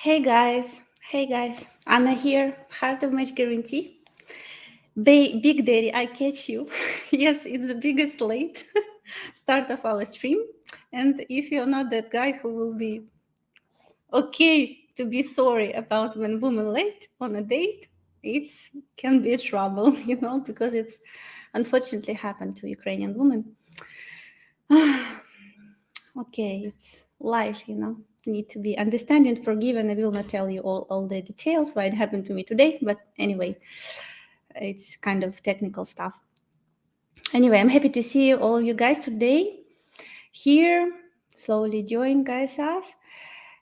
Hey guys, Anna here, Heart of Match Guarantee. Big Daddy, I catch you. Yes, it's the biggest late start of our stream. And if you're not that guy who will be okay to be sorry about when women late on a date, it can be trouble, because it's unfortunately happened to Ukrainian women. Okay, it's life, need to be understanding, forgiven. I will not tell you all the details why it happened to me today, but anyway, it's kind of technical stuff. Anyway, I'm happy to see all of you guys today here. Slowly join guys us.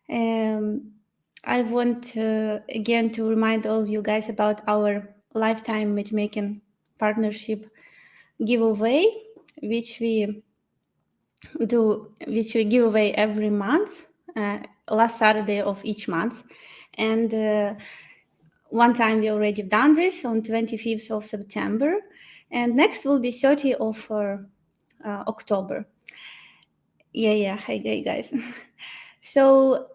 I want again to remind all of you guys about our Lifetime Matchmaking partnership giveaway, which we give away every month, last Saturday of each month. And one time we already done this on 25th of September, and next will be 30th of October. Yeah. Hey guys. So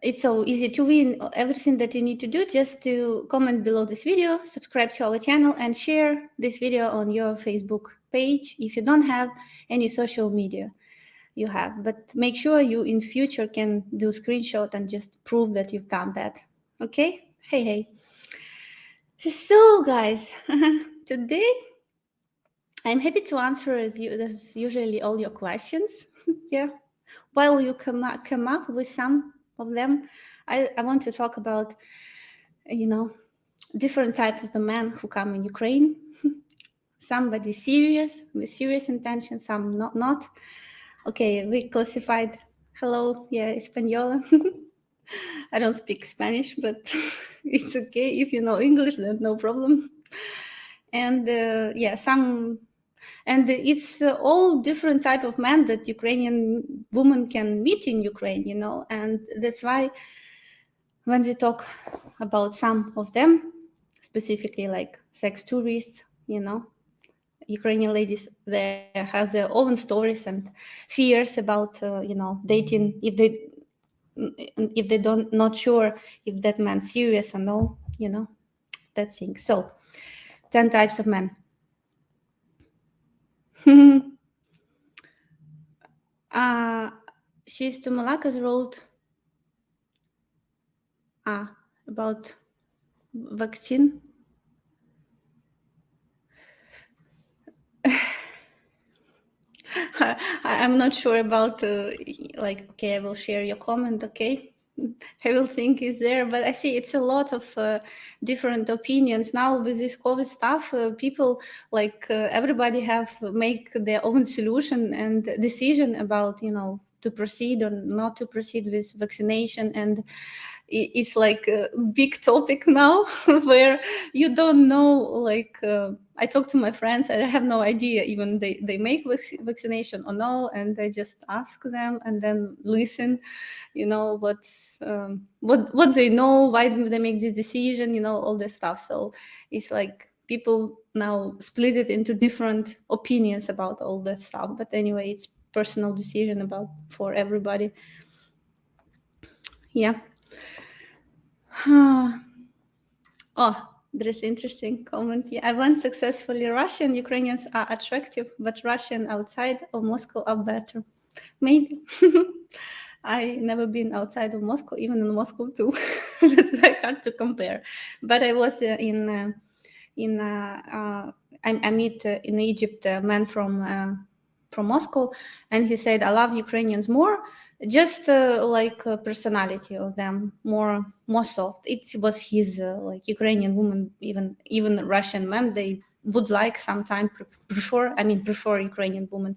it's so easy to win. Everything that you need to do just to comment below this video, subscribe to our channel, and share this video on your Facebook page if you don't have any social media you have. But make sure you in future can do screenshot and just prove that you've done that. Okay? Hey. So guys, today I'm happy to answer as usually all your questions. Yeah. While you come up with some of them, I want to talk about, different types of the men who come in Ukraine. Somebody serious, with serious intention, some not. Okay, we classified. Hello, yeah, Española. I don't speak Spanish, but it's okay. If you know English, then no problem. And and it's all different type of men that Ukrainian women can meet in Ukraine, and that's why when we talk about some of them, specifically like sex tourists, Ukrainian ladies, they have their own stories and fears about, dating if they don't not sure if that man's serious or no, that thing. So 10 types of men. She's to Malakas wrote about vaccine. I'm not sure about okay, I will share your comment. Okay, I will think is there, but I see it's a lot of different opinions now with this COVID stuff. People everybody have make their own solution and decision about to proceed or not to proceed with vaccination, and it's like a big topic now where you don't know. I talk to my friends and I have no idea even they make vaccination or no, and I just ask them and then listen, what they know, why do they make this decision, all this stuff. So it's like people now split it into different opinions about all that stuff, but anyway, it's personal decision about for everybody. Yeah. Oh, there's interesting comment. Yeah, I went successfully Russian. Ukrainians are attractive, but Russian outside of Moscow are better. Maybe. I never been outside of Moscow, even in Moscow too. That's very hard to compare. But I was I meet in Egypt a man from Moscow, and he said, I love Ukrainians more, just personality of them more soft. It was his Ukrainian woman, even Russian men, they would like sometime prefer Ukrainian woman.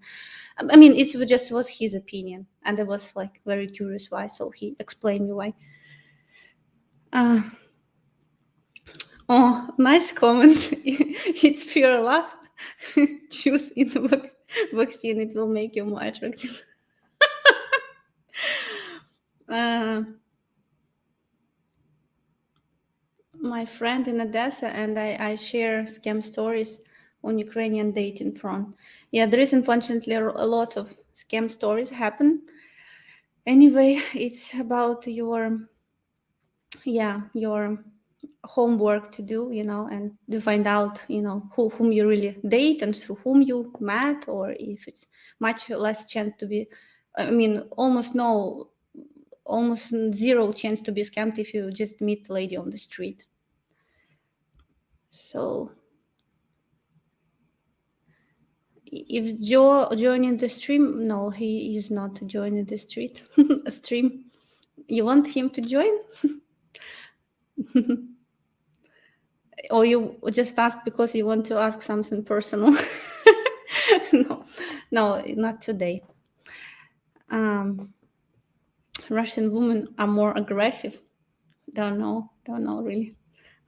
It just was his opinion, and I was very curious why, so he explained me why. Oh, nice comment. It's pure love. Choose in the vaccine, it will make you more attractive. My friend in Odessa and I share scam stories on Ukrainian dating front. Yeah, there is unfortunately a lot of scam stories happen. Anyway, it's about your homework to do, and to find out, whom you really date and through whom you met, or if it's much less chance to be, I mean, almost zero chance to be scammed if you just meet a lady on the street. So if Joe joining the stream, no, he is not joining the stream. You want him to join? Or you just ask because you want to ask something personal? No, not today. Russian women are more aggressive. Don't know really.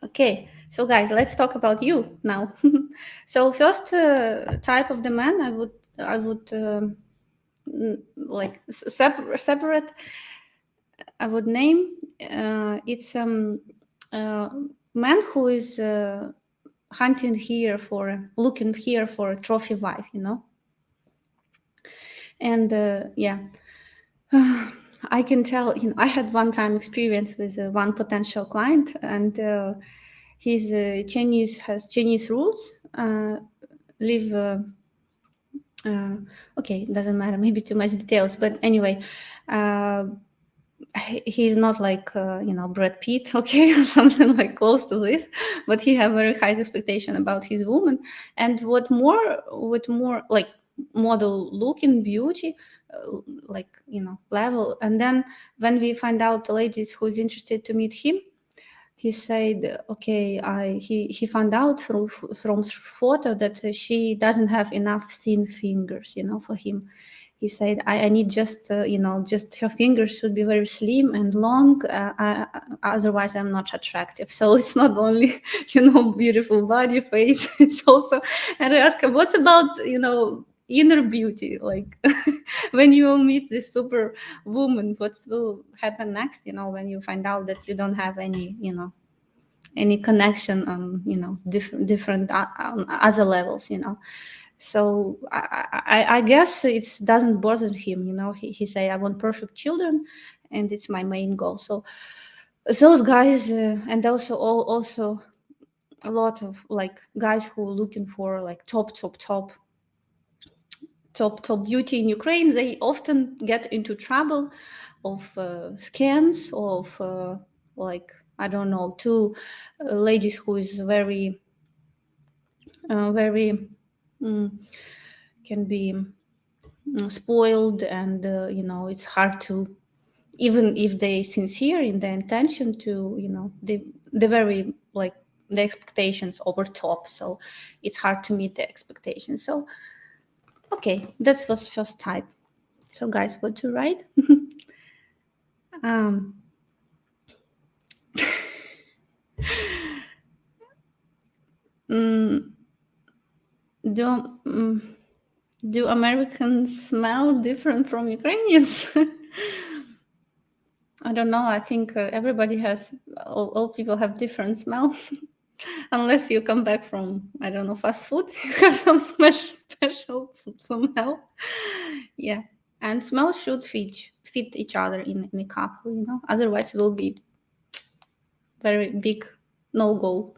Okay, so guys, let's talk about you now. So first type of the man I would like separate. I would name it's man who is looking here for a trophy wife, and I can tell. I had one time experience with one potential client, and he's has Chinese roots. Live. Okay, doesn't matter. Maybe too much details, but anyway. He's not like Brad Pitt, okay, or something like close to this, but he have very high expectation about his woman, and with more like model looking beauty, like level. And then when we find out the ladies who's interested to meet him, he said, okay, he found out from photo that she doesn't have enough thin fingers, for him. He said, I need just, just her fingers should be very slim and long. Otherwise, I'm not attractive. So it's not only, beautiful body, face. It's also, and I asked him, what's about, inner beauty? Like when you will meet this super woman, what will happen next? When you find out that you don't have any, any connection on, different on other levels, So I guess it doesn't bother him, he say, I want perfect children, and it's my main goal. So those guys, and also a lot of like guys who are looking for like top beauty in Ukraine, they often get into trouble of scams of like, I don't know, two ladies who is very can be spoiled, and it's hard to, even if they sincere in their intention to, they very like the expectations over top, so it's hard to meet the expectations. So okay, that was first type. So guys, what to write? Do Americans smell different from Ukrainians? I don't know. I think everybody has, all people have different smell. Unless you come back from, I don't know, fast food, you have some special smell. Yeah, and smell should fit each other in a couple, Otherwise, it will be very big no-go.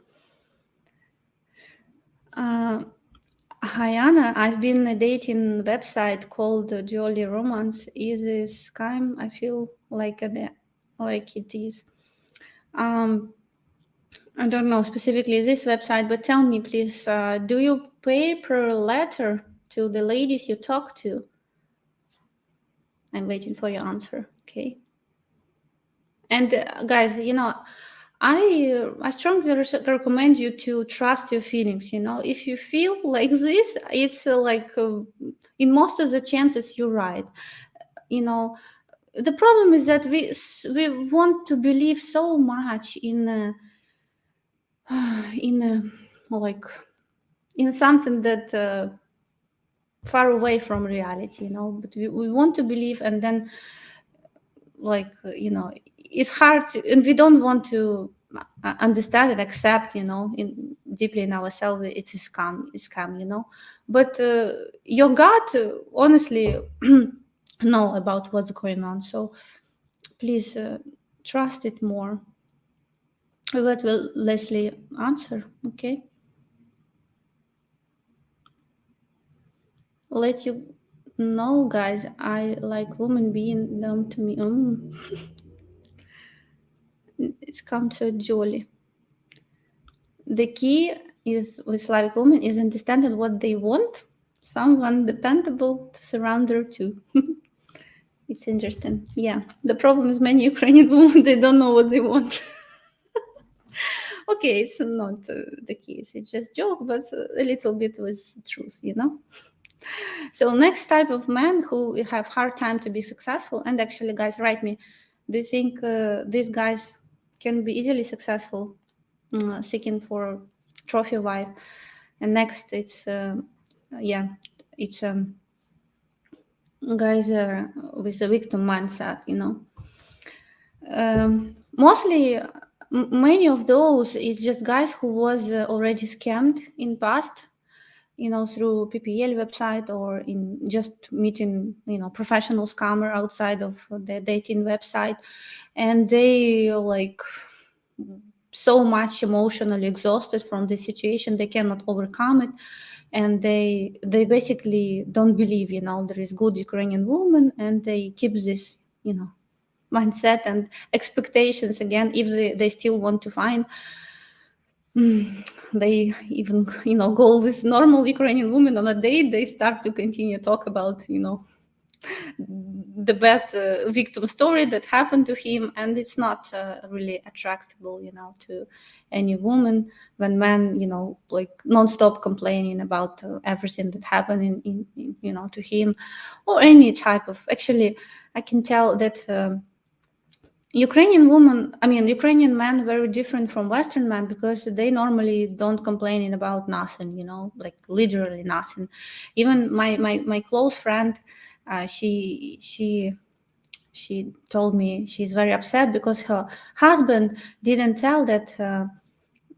Hi Anna, I've been dating a website called Jolly Romance. Is this scam? I feel like it is. I don't know specifically this website, but tell me please, do you pay per letter to the ladies you talk to? I'm waiting for your answer. Okay. And guys, I strongly recommend you to trust your feelings. If you feel like this, it's in most of the chances you're right. The problem is that we want to believe so much in like in something that far away from reality, but we want to believe, and then it's hard to, and we don't want to understand and accept, deeply in ourselves, it's a scam, but your gut honestly know about what's going on. So please trust it more. Let Leslie answer, okay? Let you know, guys, I like women being dumb to me. It's come to jolly. The key is with Slavic women is understanding what they want, someone dependable to surround her to. It's interesting. Yeah. The problem is many Ukrainian women, they don't know what they want. Okay, it's not the case. It's just joke, but a little bit with truth, you know? So next type of men who have hard time to be successful, and actually, guys, write me, do you think these guys can be easily successful seeking for trophy wife? And next, it's yeah, it's guys with a victim mindset, you know. Mostly, many of those is just guys who was already scammed in past, you know, through PPL website or in just meeting, you know, professional scammer outside of the dating website, and they like so much emotionally exhausted from the situation, they cannot overcome it, and they basically don't believe, you know, there is good Ukrainian woman, and they keep this, you know, mindset and expectations again. If they still want to find, they even, you know, go with normal Ukrainian woman on a date, they start to continue talk about, you know, the bad victim story that happened to him, and it's not really attractable, you know, to any woman when men, you know, like non-stop complaining about everything that happened in you know, to him, or any type of, actually I can tell that Ukrainian women, I mean, Ukrainian men, very different from Western men because they normally don't complaining about nothing, you know, like literally nothing. Even my close friend, she told me she's very upset because her husband didn't tell that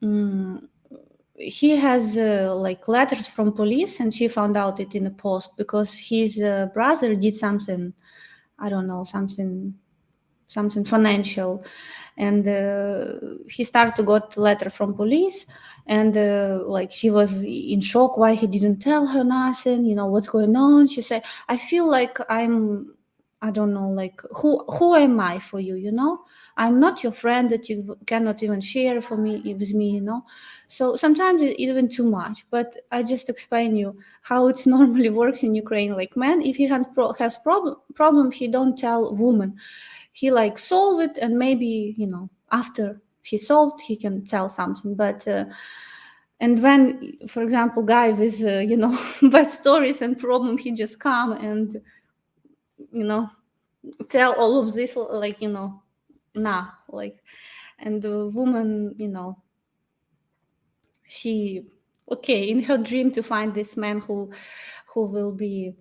mm, he has like letters from police, and she found out it in the post because his brother did something, I don't know, something financial, and he started to got letter from police, and like she was in shock why he didn't tell her nothing, you know, what's going on. She said, I feel like I don't know, like who am I for you, you know? I'm not your friend that you cannot even share for me with me, you know. So sometimes it's even too much, but I just explain you how it normally works in Ukraine. Like man, if he has problem, he don't tell woman, he like solve it, and maybe, you know, after he solved he can tell something. But and when, for example, guy with you know, bad stories and problem, he just come and, you know, tell all of this, like, you know, nah, like, and the woman, you know, she, okay, in her dream to find this man who will be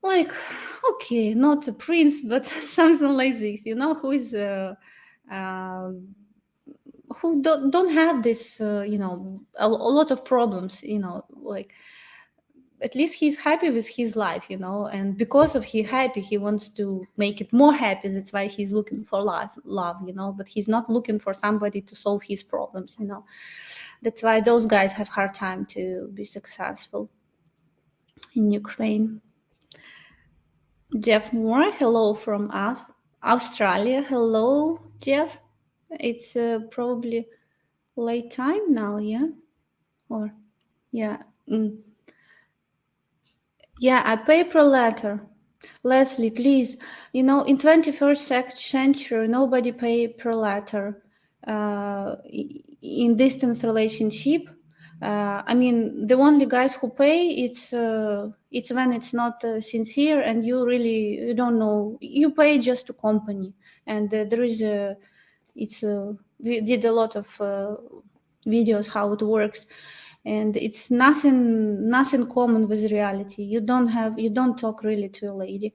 like, okay, not a prince, but something like this, you know, who is uh, who don't have this, you know, a lot of problems, you know, like at least he's happy with his life, you know, and because of he happy, he wants to make it more happy. That's why he's looking for love, you know, but he's not looking for somebody to solve his problems, you know. That's why those guys have hard time to be successful in Ukraine. Jeff Moore, hello from Australia. Hello, Jeff. It's probably late time now, yeah? Or, yeah. Yeah, a paper letter. Leslie, please. You know, in 21st century, nobody pay per letter in distance relationship. I mean, the only guys who pay, it's when it's not sincere, and you don't know, you pay just to company, and there is a, it's we did a lot of videos how it works, and it's nothing common with reality. You don't talk really to a lady,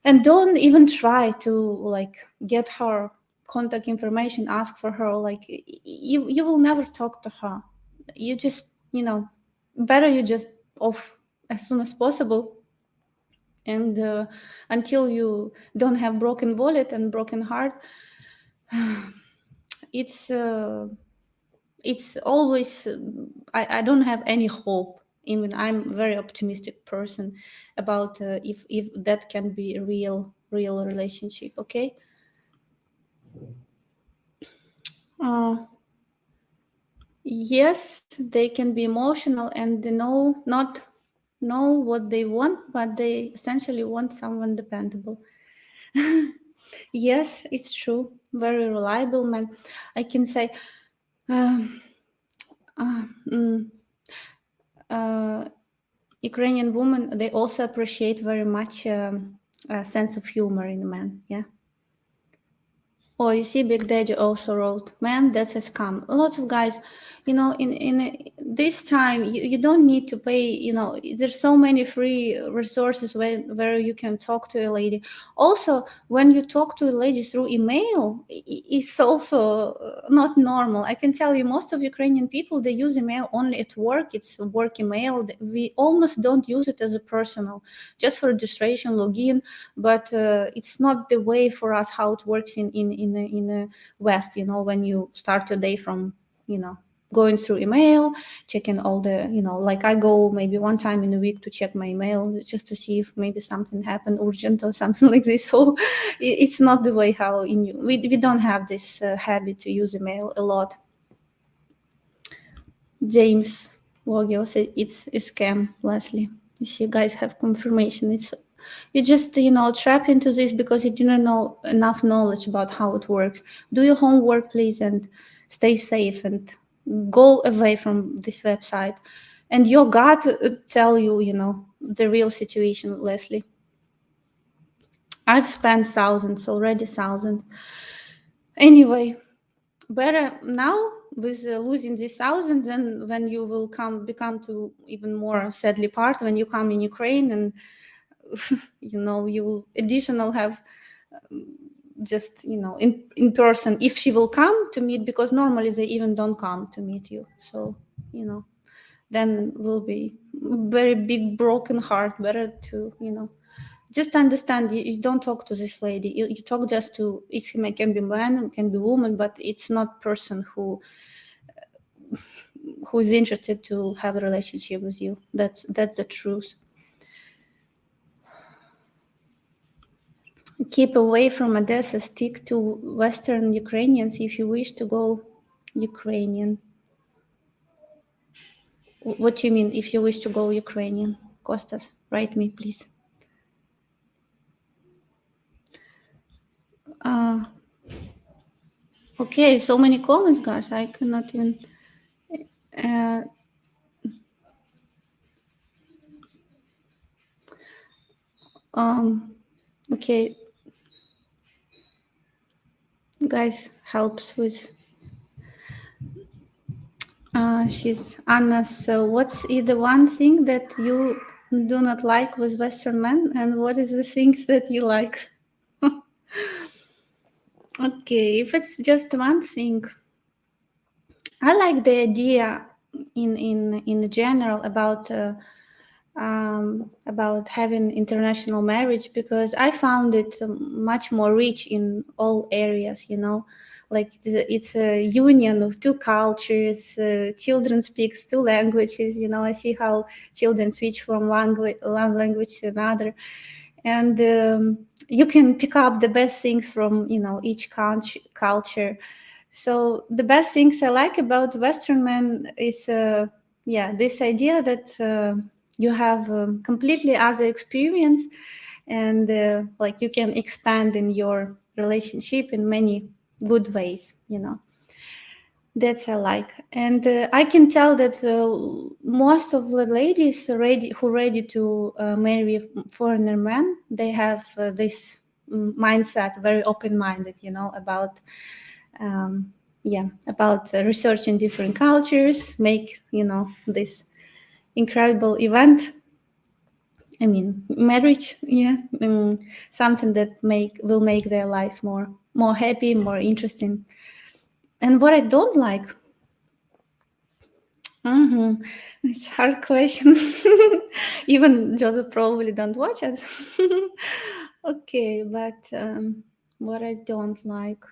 and don't even try to like get her contact information, ask for her, like you will never talk to her. You just, you know, better you just off as soon as possible, And until you don't have broken wallet and broken heart, it's always I don't have any hope. Even I'm a very optimistic person about if that can be a real relationship. Okay. Yes, they can be emotional and they not know what they want, but they essentially want someone dependable. Yes, it's true. Very reliable man. I can say, um, uh, mm, Ukrainian women, they also appreciate very much a sense of humor in a man. Yeah. Oh, you see, Big Daddy also wrote, "Man, that's a scam." Lots of guys, this time you don't need to pay. There's so many free resources where you can talk to a lady. Also, when you talk to a lady through email, it's also not normal. I can tell you, most of Ukrainian people, they use email only at work. It's a work email. We almost don't use it as a personal, just for registration, login. But it's not the way for us how it works in the West. When you start your day from going through email, checking all the like I go maybe one time in a week to check my email just to see if maybe something happened urgent or something like this. So it's not the way how we don't have this habit to use email a lot. James Wogio said it's a scam, Leslie. You see, guys have confirmation. You just trap into this because you didn't know enough knowledge about how it works. Do your homework, please, and stay safe and go away from this website. And your gut tell you, the real situation, Leslie. I've spent thousands already, thousands. Anyway, better now with losing these thousands, and when you will become to even more sadly part when you come in Ukraine, and you will additional have just in person if she will come to meet, because normally they even don't come to meet you. So then will be very big broken heart. Better to just understand, you don't talk to this lady, you talk just to it can be man, can be woman, but it's not person who's interested to have a relationship with you. That's the truth. Keep away from Odessa, stick to Western Ukrainians if you wish to go Ukrainian. What do you mean if you wish to go Ukrainian? Kostas, write me, please. Okay, so many comments, guys. I cannot even. Okay, guys, helps with. She's Anna. So, what's the one thing that you do not like with Western men, and what is the things that you like? Okay, if it's just one thing, I like the idea in general about having international marriage, because I found it much more rich in all areas. Like it's a union of two cultures. Children speaks two languages. I see how children switch from one language to another, and you can pick up the best things from each culture. So the best things I like about Western men is this idea that you have completely other experience, and like you can expand in your relationship in many good ways. That's I like. And I can tell that most of the ladies ready to marry a foreigner man, they have this mindset, very open-minded, about about researching different cultures, make this incredible event. I mean, marriage, something that will make their life more happy, more interesting. And what I don't like, Mm-hmm. It's a hard question. Even Joseph probably don't watch it. Okay, but what I don't like,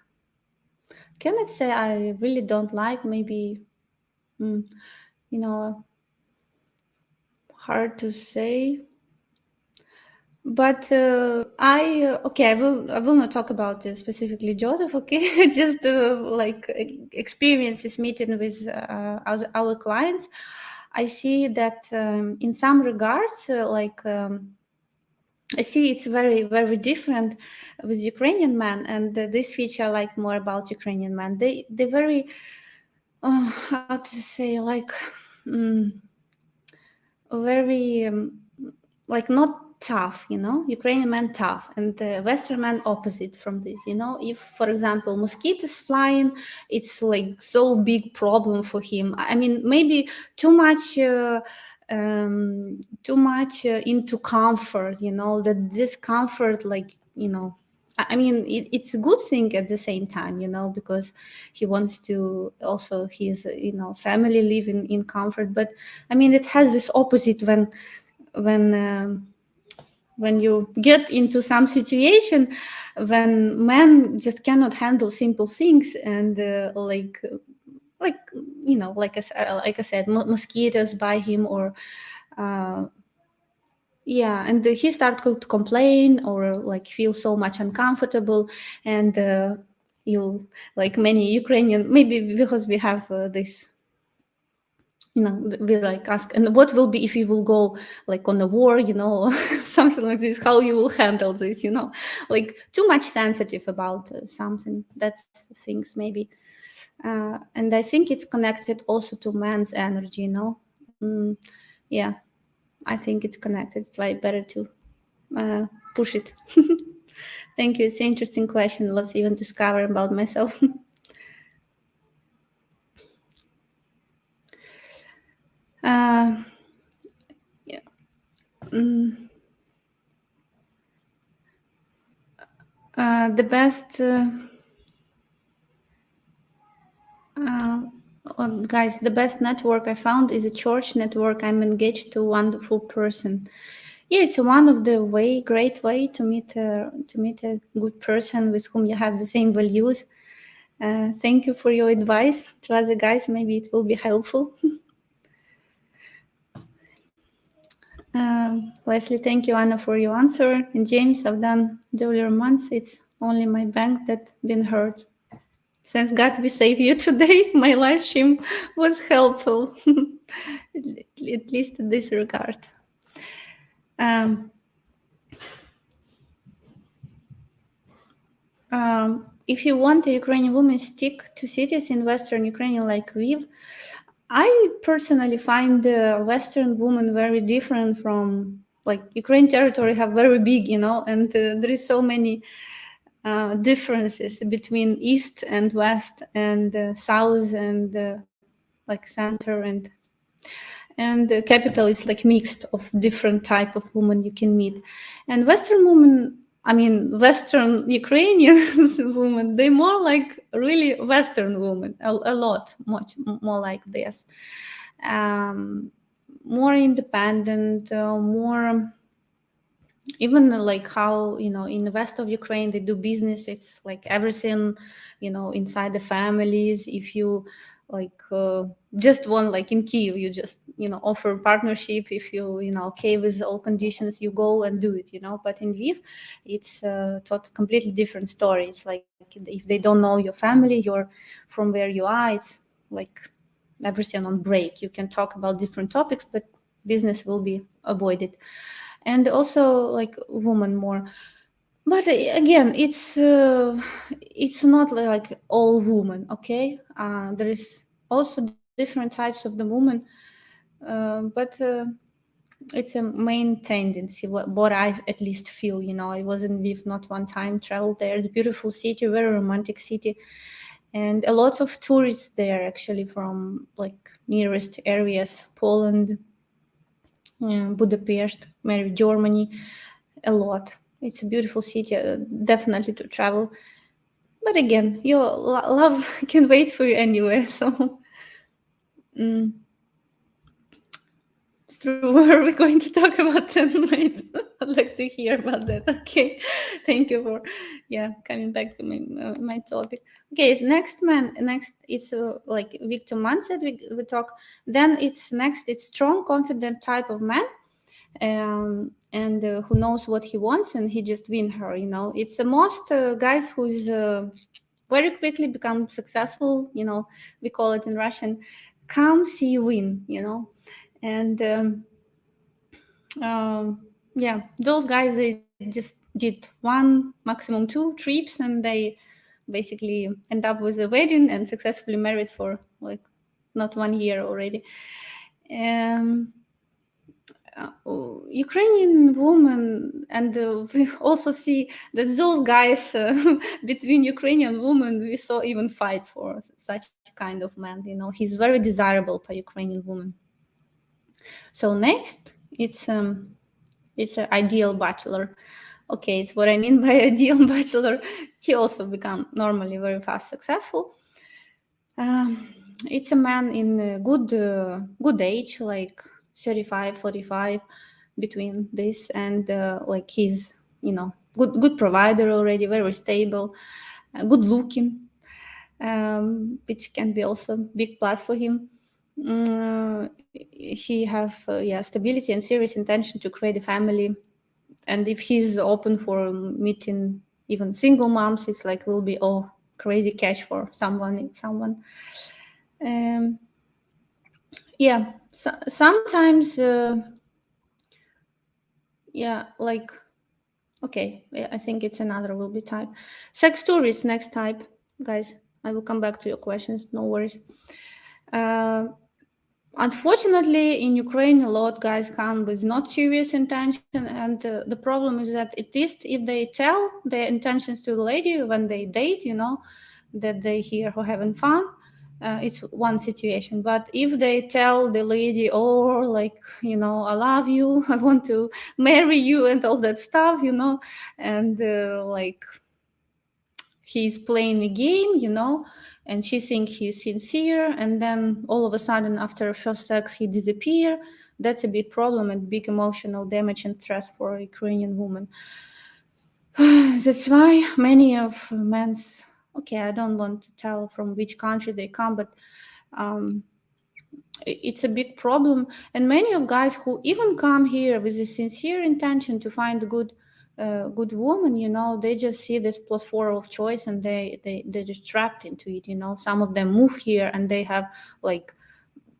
cannot say I really don't like. Maybe, mm, you know, hard to say. But okay, I will not talk about specifically Joseph. Okay, just like experiences meeting with our clients. I see that in some regards, I see it's very very different with Ukrainian men, and this feature I like more about Ukrainian men. They very how to say like. Mm, very like not tough, Ukrainian man tough, and the Western man opposite from this. If, for example, mosquitoes flying, it's like so big problem for him. I mean, maybe too much. Too much into comfort, that discomfort, like, I mean, it's a good thing at the same time, because he wants to also his, family live in comfort. But I mean, it has this opposite when when you get into some situation when men just cannot handle simple things, and like like I said, mosquitoes by him, or uh, yeah, and he started to complain or like feel so much uncomfortable, and you like many Ukrainian, maybe because we have this, we like ask, and what will be if you will go like on a war, something like this, how you will handle this, like too much sensitive about something. That's things maybe, and I think it's connected also to man's energy, yeah, I think it's connected. It's why better to uh, push it. Thank you. It's an interesting question. Was even discovering about myself. uh, yeah. mm, the best, uh, guys, the best network I found is a church network. I'm engaged to a wonderful person. Yeah, it's one of the great way to meet a good person with whom you have the same values. Thank you for your advice to other guys. Maybe it will be helpful. Leslie, thank you, Anna, for your answer. And James, I've done dual months. It's only my bank that's been hurt. Thanks God we save you today. My live stream was helpful, at least in this regard. Um, if you want a Ukrainian woman stick to cities in Western Ukraine like Lviv, I personally find the Western woman very different from, like, Ukraine territory have very big, and there is so many differences between East and West, and South, and like center, and the capital is like mixed of different type of women you can meet. And Western women, I mean Western Ukrainian women, they more like really Western women, a lot much more like this, um, more independent, more, even like how, in the west of Ukraine they do business. It's like everything, inside the families. If you like just want, like in Kiev, you just, offer partnership. If you okay with all conditions, you go and do it. But in Lviv, it's completely different story. It's like if they don't know your family, you're from where you are, it's like everything on break. You can talk about different topics, but business will be avoided. And also like woman more. But again, it's not like all women. Okay, there is also different types of the woman, but it's a main tendency, what I at least feel. I was in Lviv not one time, traveled there. The beautiful city, very romantic city, and a lot of tourists there actually from like nearest areas, Poland, Budapest, maybe Germany, a lot. It's a beautiful city, definitely to travel. But again, your love can wait for you anywhere. So, mm. it's true. Are we going to talk about 10 minutes? I'd like to hear about that. Okay, thank you for coming back to my topic. Okay, so next it's like Victor mindset we talk. Then it's strong, confident type of man, and who knows what he wants, and he just win her. It's the most guys who's very quickly become successful. We call it in Russian, come see win. And those guys, they just did one, maximum two trips, and they basically end up with a wedding and successfully married for like not 1 year already. Ukrainian women, and we also see that those guys between Ukrainian women, we saw even fight for such kind of man. He's very desirable for Ukrainian women. So next, it's an ideal bachelor. Okay, it's what I mean by ideal bachelor. He also become normally very fast successful. It's a man in a good age, like 35, 45, between this, and like he's good provider already, very stable, good looking, which can be also big plus for him. He have stability and serious intention to create a family, and if he's open for meeting even single moms, it's like will be crazy catch for someone. Sometimes like okay, I think it's another will be type. Sex tourist, next type, guys. I will come back to your questions, no worries. Unfortunately, in Ukraine, a lot guys come with not serious intention, and the problem is that at least if they tell their intentions to the lady when they date, that they here for having fun, it's one situation. But if they tell the lady, like, I love you, I want to marry you, and all that stuff, and like he's playing a game, and she thinks he's sincere, and then all of a sudden after first sex he disappear. That's a big problem and big emotional damage and stress for a Ukrainian woman. That's why many of men's, okay, I don't want to tell from which country they come, but it's a big problem. And many of guys who even come here with a sincere intention to find a good woman, they just see this platform of choice, and they're just trapped into it. Some of them move here and they have like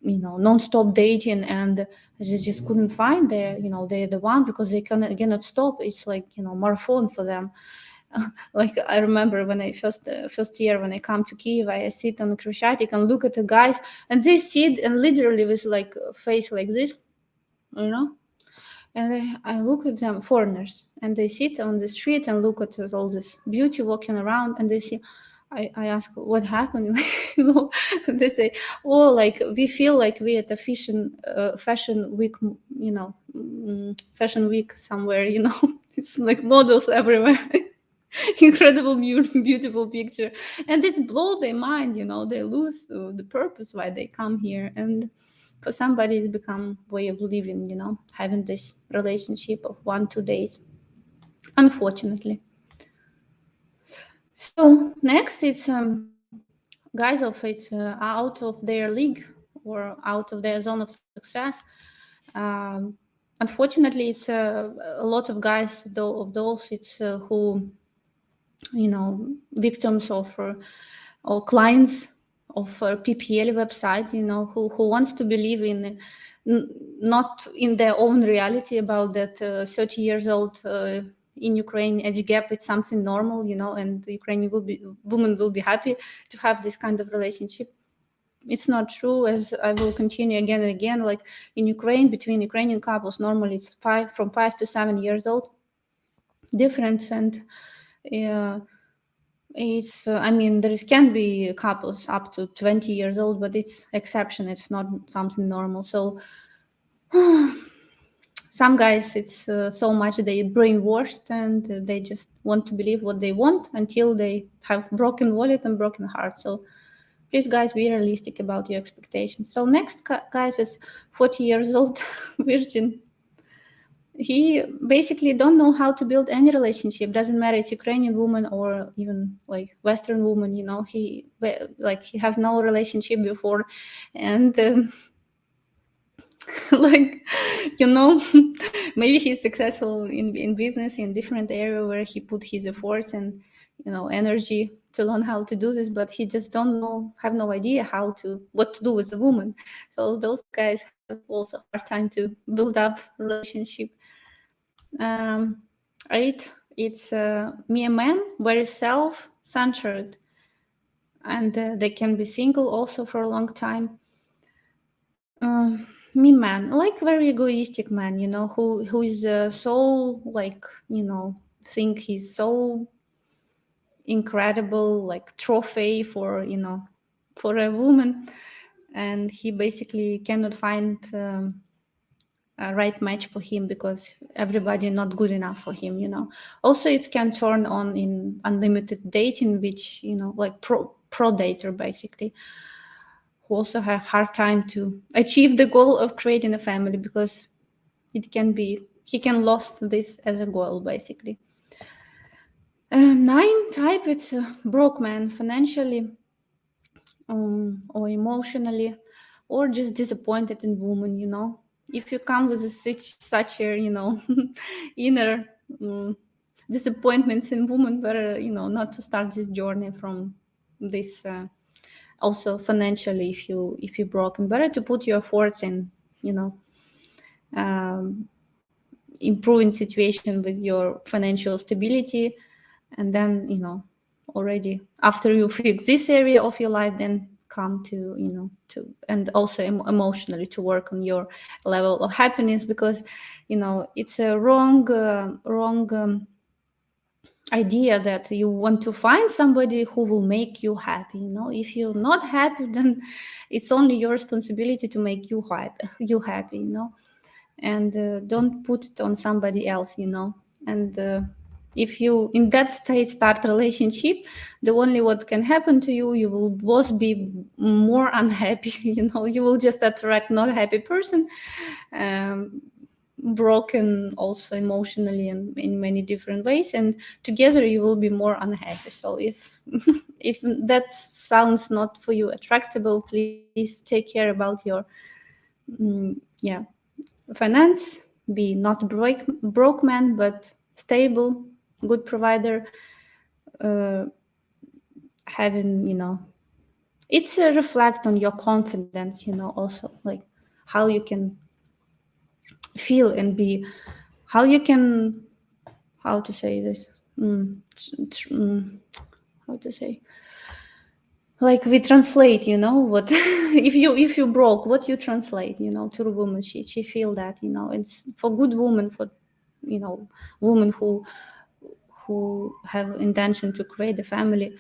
non-stop dating, and they just couldn't find they're the one, because they cannot stop. It's like marathon for them. Like I remember when I first year when I come to Kiev, I sit on the Krещатик and look at the guys, and they sit and literally with like a face like this, and I look at them, foreigners, and they sit on the street and look at all this beauty walking around, and they see. I ask what happened, they say, like we feel like we at a fashion week, fashion week somewhere, it's like models everywhere. Incredible, beautiful picture, and it blows their mind. They lose the purpose why they come here, and for somebody it's become way of living, having this relationship of 1-2 days, unfortunately. So next, it's guys of it's out of their league or out of their zone of success. Unfortunately, it's a lot of guys though of those it's who victims of or clients of PPL website, who wants to believe in not in their own reality about that 30 years old in Ukraine age gap. It's something normal, and the Ukrainian woman will be happy to have this kind of relationship. It's not true, as I will continue again and again. Like in Ukraine, between Ukrainian couples, normally it's from 5 to 7 years old difference, and it's there can be couples up to 20 years old, but it's exception. It's not something normal. So some guys, it's so much they brainwashed, and they just want to believe what they want until they have broken wallet and broken heart. So Please, guys, be realistic about your expectations. So next, guys, is 40 years old virgin. He basically don't know how to build any relationship. Doesn't matter it's Ukrainian woman or even like Western woman. He have no relationship before, and like maybe he's successful in business in different area where he put his efforts and energy to learn how to do this, but he just have no idea what to do with a woman. So those guys have also hard time to build up relationship. 8, it's me a man, very self-centered, and they can be single also for a long time. Me man, like very egoistic man, who is so think he's so incredible, like trophy for a woman, and he basically cannot find a right match for him because everybody not good enough for him. Also it can turn on in unlimited dating, which like pro dater basically, who also have hard time to achieve the goal of creating a family because he can lost this as a goal basically. 9 type, it's a broke man, financially or emotionally, or just disappointed in woman. If you come with such a inner disappointments in woman, better not to start this journey from this. Also financially, if you broken, better to put your efforts in improving situation with your financial stability, and then already after you fix this area of your life, then come to and also emotionally to work on your level of happiness, because it's a wrong idea that you want to find somebody who will make you happy. If you're not happy, then it's only your responsibility to make you happy. And don't put it on somebody else. And if you in that state start a relationship, the only what can happen to you, you will both be more unhappy. You will just attract not happy person, broken also emotionally and in many different ways, and together you will be more unhappy. So if if that sounds not for you attractable, please take care about your finance. Be not broke man, but stable, good provider, having it's a reflect on your confidence, also like how you can feel and be, how you can, how to say this, how to say, like we translate, what if you broke, what you translate, to a woman, she feel that, it's for good woman, for woman who have intention to create a family.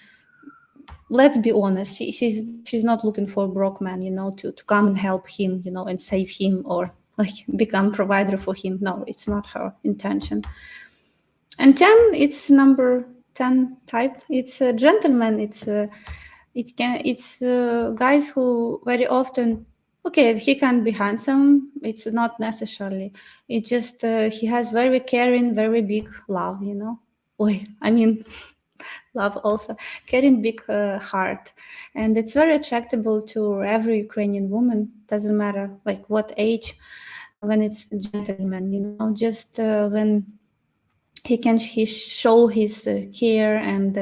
Let's be honest, she's not looking for a broke man, to come and help him, and save him, or like become provider for him. No, it's not her intention. And 10, it's number 10 type, it's a gentleman. It's guys who very often, okay, he can be handsome, it's not necessarily, it's just he has very caring, very big love, love also, caring, big heart, and it's very attractable to every Ukrainian woman, doesn't matter like what age, when it's a gentleman, just when he show his care and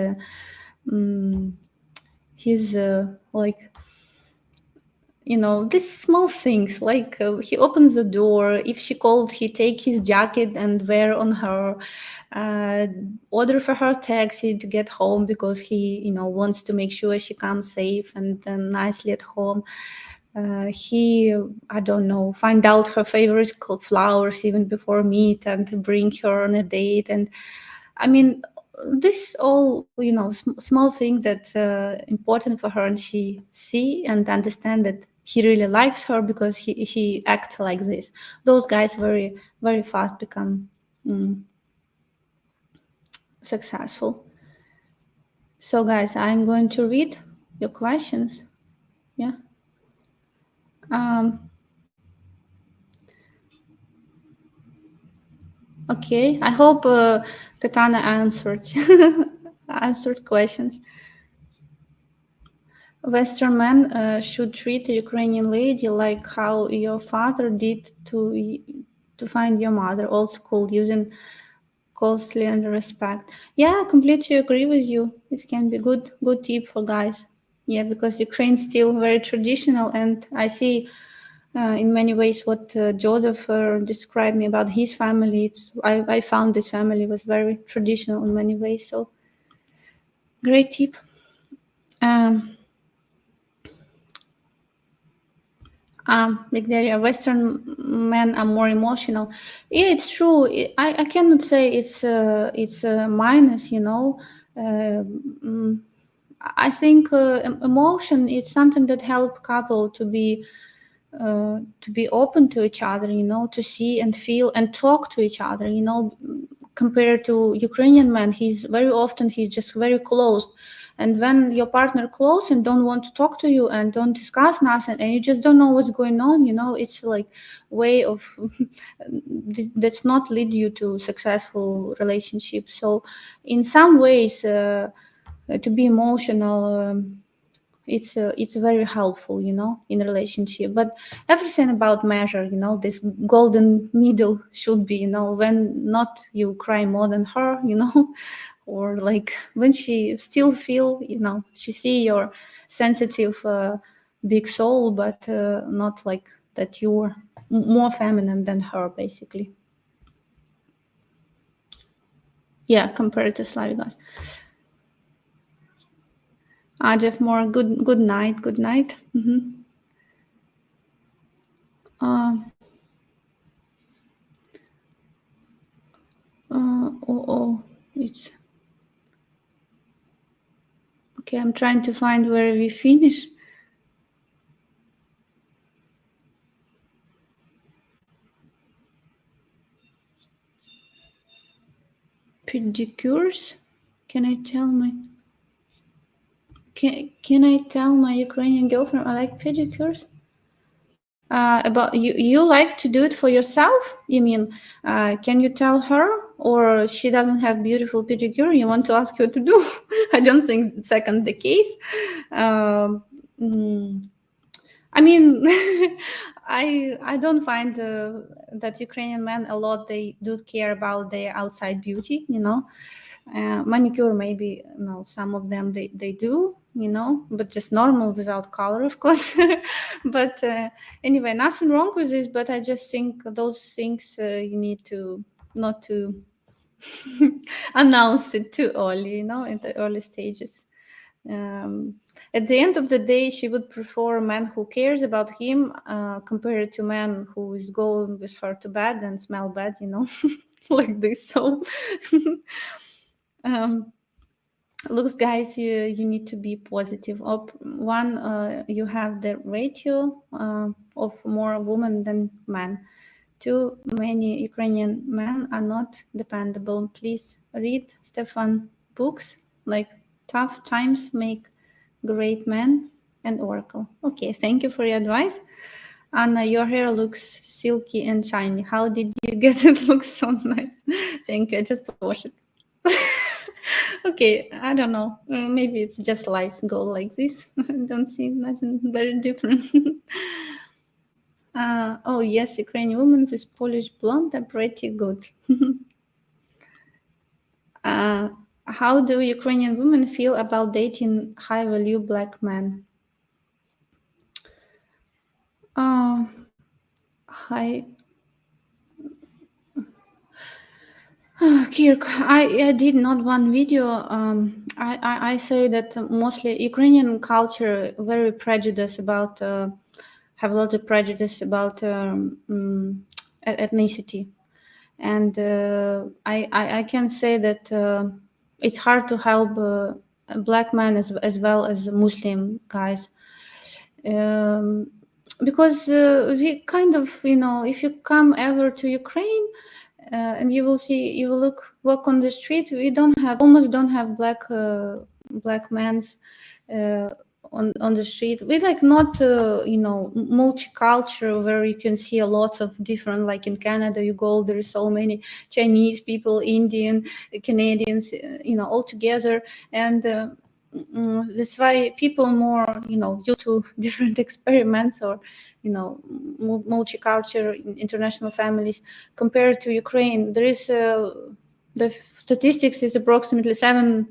his like these small things, like he opens the door, if she called, he take his jacket and wear on her, order for her taxi to get home because he wants to make sure she comes safe and nicely at home. He, I don't know, find out her favorite flowers even before meet and to bring her on a date. And I mean, this all small thing that's important for her, and she see and understand that he really likes her because he acts like this. Those guys very, very fast become successful. So guys, I'm going to read your questions. Yeah. Um, okay. I hope Katana answered answered questions. Western men should treat a Ukrainian lady like how your father did to find your mother, old school, using costly and respect. Yeah, I completely agree with you. It can be good tip for guys. Yeah, because Ukraine's still very traditional, and I see in many ways what Joseph described me about his family. I found this family was very traditional in many ways. So great tip. Um, Victoria, Western men are more emotional. Yeah, it's true. I cannot say it's a minus. You know, mm, I think emotion is something that help couple to be open to each other. You know, to see and feel and talk to each other. You know, compared to Ukrainian men, he's just very closed. And when your partner close and don't want to talk to you and don't discuss nothing and you just don't know what's going on, you know, it's like way of that's not lead you to successful relationship. So in some ways to be emotional it's very helpful, you know, in a relationship. But everything about measure, you know, this golden middle should be, you know, when not you cry more than her, you know, or like when she still feel, you know, she see your sensitive big soul, but not like that you're more feminine than her, basically. Yeah, compared to Slavic guys. Jeff Moore, good night, good night. Uh, it's okay. I'm trying to find where we finish. Pedicures? Can I tell my can I tell my Ukrainian girlfriend I like pedicures? About you, you like to do it for yourself? You mean, can you tell her, or she doesn't have beautiful pedicure? You want to ask her to do? I don't think second the case. Um, mm, I mean, I don't find that Ukrainian men a lot. They do care about their outside beauty, you know. Manicure, maybe, no, some of them they do, you know, but just normal without color, of course. But anyway, nothing wrong with this. But I just think those things you need to not to announce it too early, you know, in the early stages. Um, at the end of the day, she would prefer a man who cares about him compared to a man who is going with her to bed and smell bad, you know, like this. So, um, looks, guys, you need to be positive. One, you have the ratio of more women than men. Too many Ukrainian men are not dependable. Please read Stefan books like Tough Times Make Great Men and Oracle. Okay, thank you for your advice. Anna, your hair looks silky and shiny. How did you get it? Looks so nice. Thank you. I just wash it. Okay, I don't know. Maybe it's just lights go like this. I don't see nothing very different. Oh yes, Ukrainian women with Polish blonde are pretty good. How do Ukrainian women feel about dating high-value black men? High Kirk, I did not one video. I say that mostly Ukrainian culture very prejudiced about have a lot of prejudice about ethnicity, and I can say that it's hard to help black men as well as Muslim guys. Um, because we kind of, you know, if you come ever to Ukraine and you will see, you will walk on the street, we don't have, almost don't have black men's uh, on the street. We like not multicultural where you can see a lot of different, like in Canada you go, there is so many Chinese people, Indian, Canadians, all together. And that's why people more used to different experiments, or multicultural international families. Compared to Ukraine, there is the statistics is approximately 7%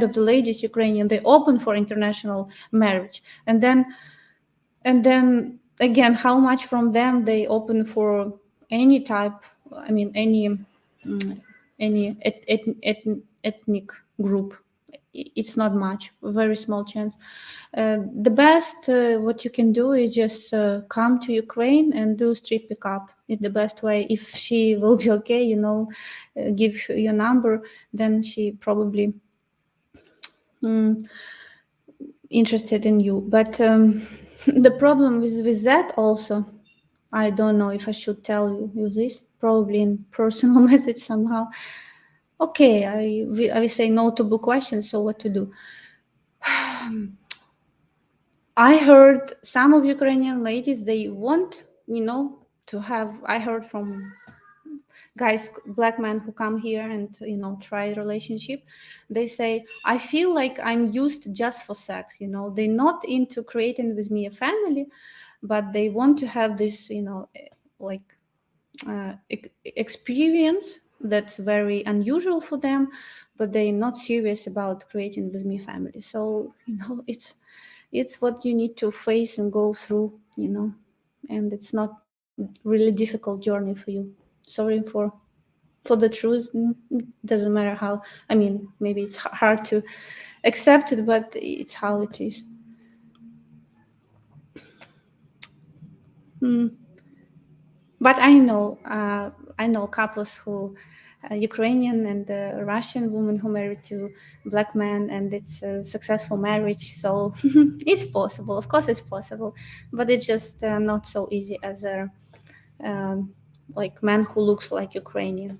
of the ladies Ukrainian, they open for international marriage. And then again, how much from them they open for any type, any ethnic group? It's not much, a very small chance. The best what you can do is just come to Ukraine and do street pickup. It's the best way. If she will be okay, give your number, then she probably interested in you. But the problem with that also, I don't know if I should tell you this, probably in personal message somehow. Okay, I will say no to book questions, so what to do? I heard some of Ukrainian ladies, they want, to have, I heard from guys, black men who come here and, try a relationship. They say, I feel like I'm used just for sex, they're not into creating with me a family, but they want to have this, like experience that's very unusual for them, but they're not serious about creating with me family. So, it's what you need to face and go through, and it's not really difficult journey for you. Sorry for the truth. Doesn't matter how, maybe it's hard to accept it, but it's how it is. But I know couples who Ukrainian and Russian woman who married to black men, and it's a successful marriage. So it's possible. Of course, it's possible, but it's just not so easy as a like man who looks like Ukrainian.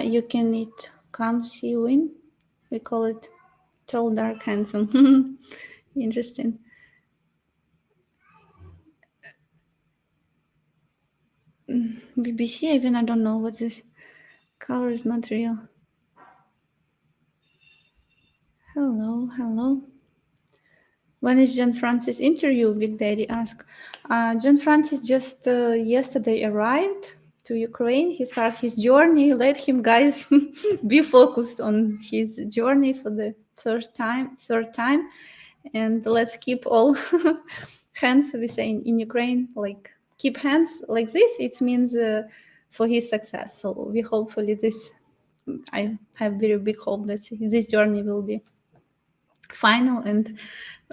You can eat come see win. We call it tall, dark, handsome. Interesting. BBC, even I don't know what this color is not real. Hello. When is John Francis interview? Big Daddy asked. John Francis just yesterday arrived to Ukraine. He starts his journey. Let him, guys, be focused on his journey for the third time, and let's keep all hands. We say in Ukraine, like keep hands like this. It means for his success. So we hopefully this. I have very big hope that this journey will be final and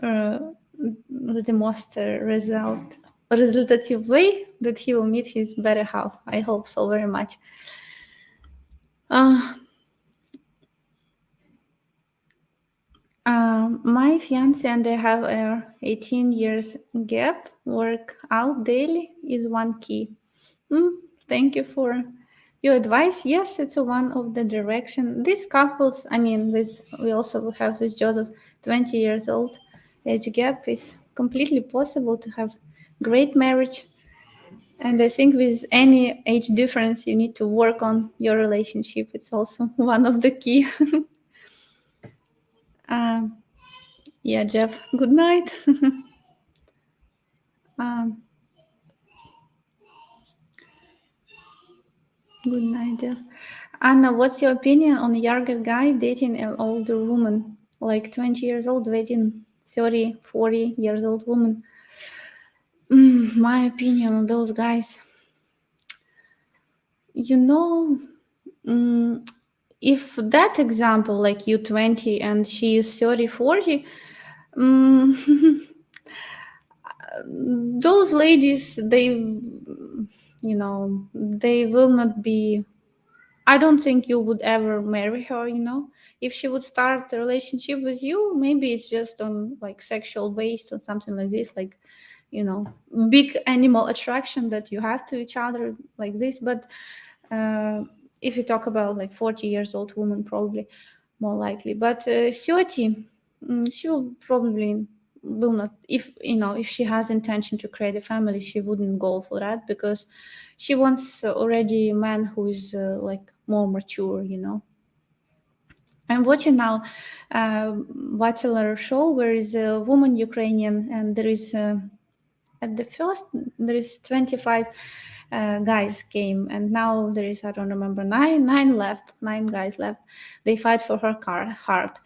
the most resultative way that he will meet his better half. I hope so very much. My fiance and I have a 18 years gap. Work out daily is one key. Thank you for your advice. Yes, it's one of the direction. These couples, we also have with Joseph, 20 years old age gap. It's completely possible to have great marriage. And I think with any age difference, you need to work on your relationship. It's also one of the key. Yeah, Jeff, good night. Good night, Jeff. Anna, what's your opinion on a younger guy dating an older woman, like 20 years old, dating 30, 40 years old woman? My opinion on those guys, if that example, like you 20 and she is 30, 40, those ladies, they will not be, I don't think you would ever marry her, if she would start a relationship with you, maybe it's just on like sexual based or something like this, like big animal attraction that you have to each other like this. But if you talk about like 40 years old woman, probably more likely. But 30, she will probably will not, if if she has intention to create a family, she wouldn't go for that, because she wants already a man who is like more mature. I'm watching now bachelor show where is a woman Ukrainian, and there is at the first there is 25 guys came, and now there is, I don't remember, nine guys left. They fight for her heart.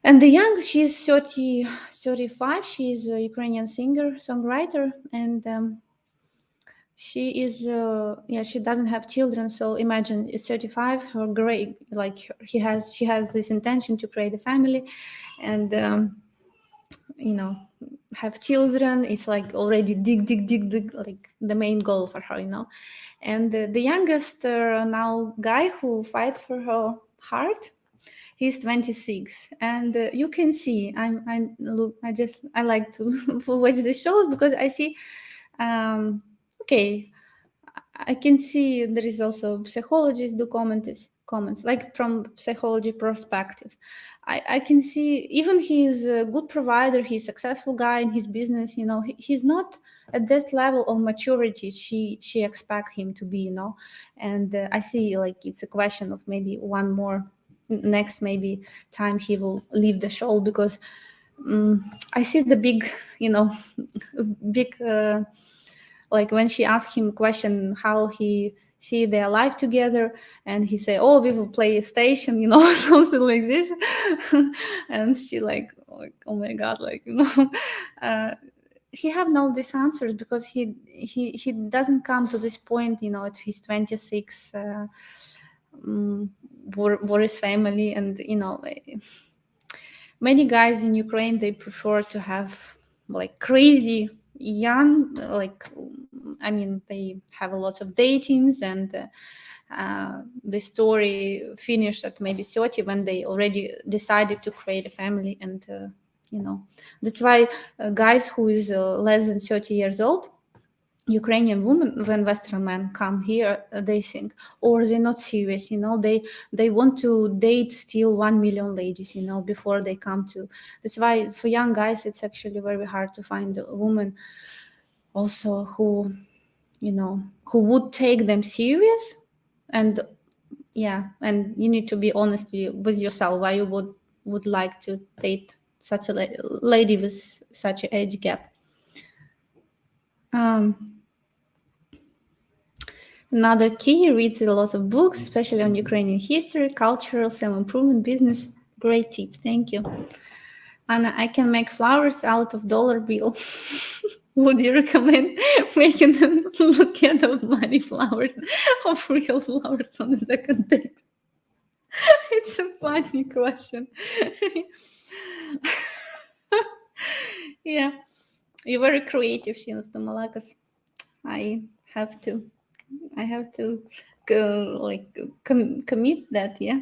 And the young, she's 35, she's a Ukrainian singer songwriter, and she is she doesn't have children. So imagine, it's 35, her great, like she has this intention to create a family, and have children. It's like already dig, like the main goal for her. And the youngest now guy who fight for her heart, he's 26, and you can see, I like to watch the shows, because I see okay, I can see there is also psychologists do comments like from psychology perspective. I can see even he's a good provider, he's a successful guy in his business. He's not at that level of maturity she expect him to be. And I see like it's a question of maybe one more next maybe time he will leave the show, because I see the big big like when she asked him a question how he see their life together, and he say, oh, we will play a station, something like this. And she like, oh my god, like, he have no these answers, because he doesn't come to this point, at his 26, for his family. And many guys in Ukraine, they prefer to have like crazy young, like, I mean, they have a lot of datings, and the story finished at maybe 30 when they already decided to create a family. And that's why guys who is less than 30 years old, Ukrainian women, when Western men come here, they think, or they're not serious, they want to date still 1 million ladies, before they come to. That's why for young guys, it's actually very hard to find a woman also who would take them serious. And and you need to be honest with yourself why you would like to date such a lady with such an age gap. Another key, reads a lot of books, especially on Ukrainian history, culture, self-improvement, business. Great tip, thank you. And I can make flowers out of dollar bill. Would you recommend making them look at of money flowers or real flowers on the second date? It's a funny question. Yeah, you're very creative, Shinas Malakas. I have to go like commit that. Yeah.